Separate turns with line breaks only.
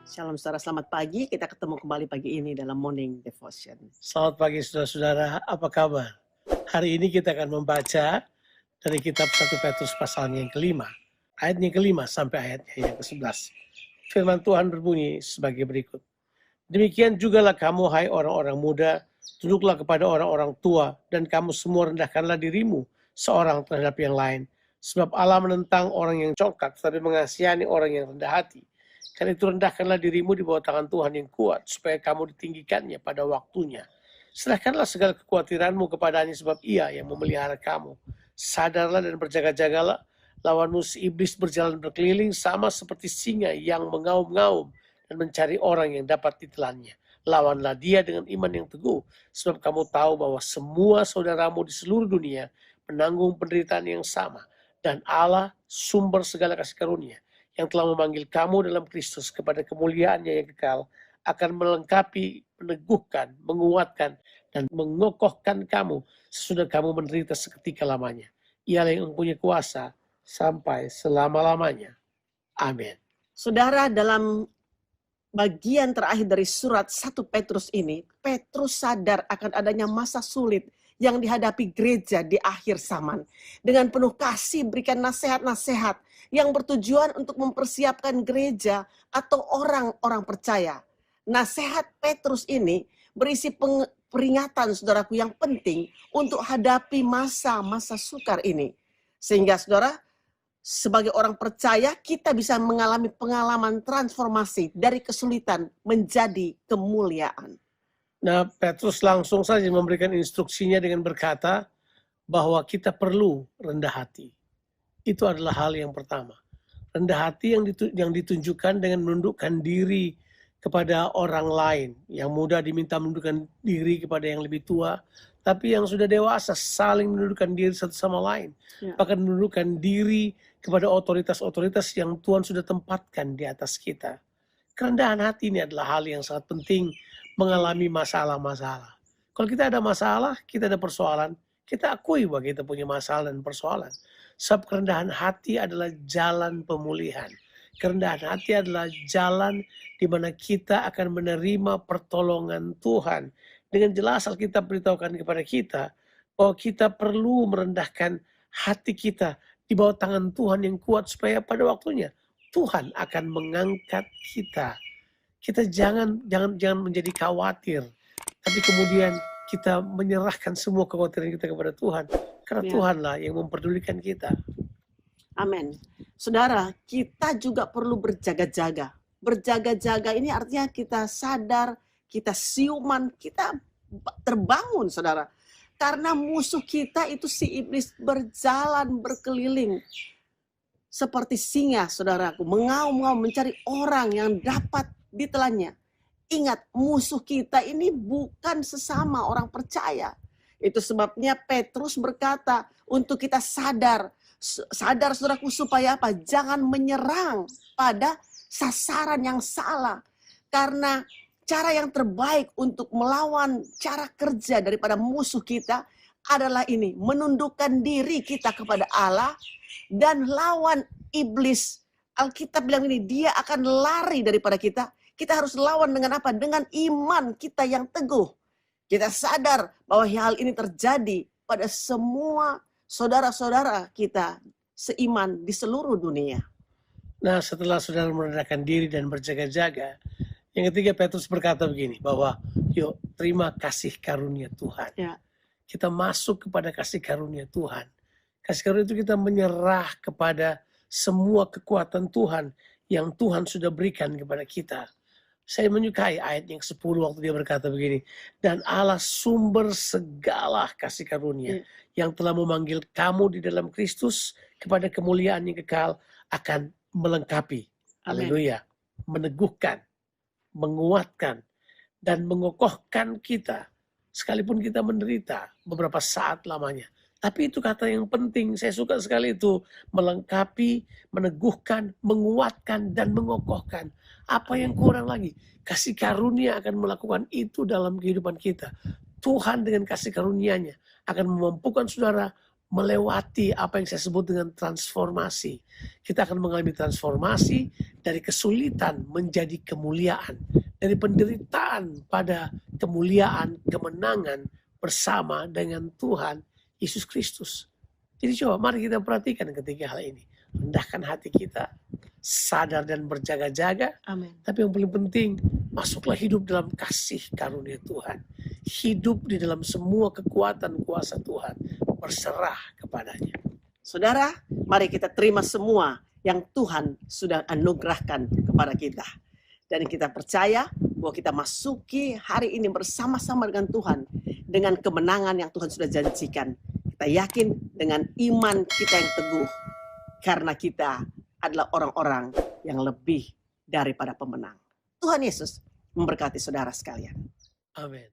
Shalom saudara, selamat pagi. Kita ketemu kembali pagi ini dalam Morning Devotion.
Selamat pagi saudara-saudara, apa kabar? Hari ini kita akan membaca dari kitab 1 Petrus pasalnya yang kelima. Ayatnya kelima sampai ayatnya yang ke-11. Firman Tuhan berbunyi sebagai berikut. Demikian jugalah kamu hai orang-orang muda, tunduklah kepada orang-orang tua, dan kamu semua rendahkanlah dirimu seorang terhadap yang lain. Sebab Allah menentang orang yang congkak, tetapi mengasihani orang yang rendah hati. Karena itu rendahkanlah dirimu di bawah tangan Tuhan yang kuat, supaya kamu ditinggikannya pada waktunya. Serahkanlah segala kekhawatiranmu kepadanya, sebab Ia yang memelihara kamu. Sadarlah dan berjaga-jagalah, lawanmu si iblis berjalan berkeliling sama seperti singa yang mengaum-ngaum dan mencari orang yang dapat ditelannya. Lawanlah dia dengan iman yang teguh, sebab kamu tahu bahwa semua saudaramu di seluruh dunia menanggung penderitaan yang sama. Dan Allah, sumber segala kasih karunia, yang telah memanggil kamu dalam Kristus kepada kemuliaannya yang kekal, akan melengkapi, meneguhkan, menguatkan, dan mengokohkan kamu sesudah kamu menderita seketika lamanya. Ialah yang mempunyai kuasa sampai selama-lamanya. Amin.
Saudara, dalam bagian terakhir dari surat 1 Petrus ini, Petrus sadar akan adanya masa sulit yang dihadapi gereja di akhir zaman. Dengan penuh kasih berikan nasihat-nasihat yang bertujuan untuk mempersiapkan gereja atau orang-orang percaya. Nasihat Petrus ini berisi peringatan saudaraku yang penting untuk hadapi masa-masa sukar ini. Sehingga saudara, sebagai orang percaya kita bisa mengalami pengalaman transformasi dari kesulitan menjadi kemuliaan.
Nah, Petrus langsung saja memberikan instruksinya dengan berkata bahwa kita perlu rendah hati. Itu adalah hal yang pertama. Rendah hati yang ditunjukkan dengan menundukkan diri kepada orang lain. Yang muda diminta menundukkan diri kepada yang lebih tua, tapi yang sudah dewasa saling menundukkan diri satu sama lain.
Ya.
Bahkan menundukkan diri kepada otoritas-otoritas yang Tuhan sudah tempatkan di atas kita. Kerendahan hati ini adalah hal yang sangat penting mengalami masalah-masalah. Kalau kita ada masalah, kita ada persoalan, kita akui bahwa kita punya masalah dan persoalan. Sebab kerendahan hati adalah jalan pemulihan. Kerendahan hati adalah jalan di mana kita akan menerima pertolongan Tuhan. Dengan jelas Alkitab beritahukan kepada kita bahwa kita perlu merendahkan hati kita di bawah tangan Tuhan yang kuat supaya pada waktunya Tuhan akan mengangkat kita. Kita jangan menjadi khawatir, tapi kemudian kita menyerahkan semua kekhawatiran kita kepada Tuhan, karena
Ya.
Tuhanlah yang memperdulikan kita.
Amin. Saudara, kita juga perlu berjaga-jaga. Berjaga-jaga ini artinya kita sadar, kita siuman, kita terbangun saudara. Karena musuh kita itu si iblis berjalan berkeliling. Seperti singa saudaraku, mengaum-ngaum mencari orang yang dapat ditelannya. Ingat, musuh kita ini bukan sesama orang percaya. Itu sebabnya Petrus berkata untuk kita sadar saudaraku supaya apa? Jangan menyerang pada sasaran yang salah. Karena cara yang terbaik untuk melawan cara kerja daripada musuh kita adalah ini, menundukkan diri kita kepada Allah dan lawan iblis. Alkitab bilang ini, dia akan lari daripada kita. Kita harus lawan dengan apa? Dengan iman kita yang teguh. Kita sadar bahwa hal ini terjadi pada semua saudara-saudara kita seiman di seluruh dunia.
Nah, setelah saudara merendahkan diri dan berjaga-jaga, yang ketiga Petrus berkata begini, bahwa yuk terima kasih karunia Tuhan.
Ya.
Kita masuk kepada kasih karunia Tuhan. Kasih karunia itu kita menyerah kepada semua kekuatan Tuhan yang Tuhan sudah berikan kepada kita. Saya menyukai ayat yang 10 waktu dia berkata begini, dan Allah sumber segala kasih karunia yang telah memanggil kamu di dalam Kristus kepada kemuliaan yang kekal akan melengkapi, haleluya, meneguhkan, menguatkan, dan mengokohkan kita sekalipun kita menderita beberapa saat lamanya. Tapi itu kata yang penting, saya suka sekali itu, melengkapi, meneguhkan, menguatkan, dan mengokohkan. Apa yang kurang lagi? Kasih karunia akan melakukan itu dalam kehidupan kita. Tuhan dengan kasih karunia-Nya akan memampukan saudara melewati apa yang saya sebut dengan transformasi. Kita akan mengalami transformasi dari kesulitan menjadi kemuliaan, dari penderitaan pada kemuliaan, kemenangan bersama dengan Tuhan Yesus Kristus. Jadi coba mari kita perhatikan ketiga hal ini. Rendahkan hati kita, sadar dan berjaga-jaga,
Amin.
tapi yang paling penting, masuklah hidup dalam kasih karunia Tuhan. Hidup di dalam semua kekuatan kuasa Tuhan, berserah kepadanya.
Saudara, mari kita terima semua yang Tuhan sudah anugerahkan kepada kita. Dan kita percaya bahwa kita masuki hari ini bersama-sama dengan Tuhan, dengan kemenangan yang Tuhan sudah janjikan. Kita yakin dengan iman kita yang teguh, karena kita adalah orang-orang yang lebih daripada pemenang. Tuhan Yesus memberkati saudara sekalian.
Amin.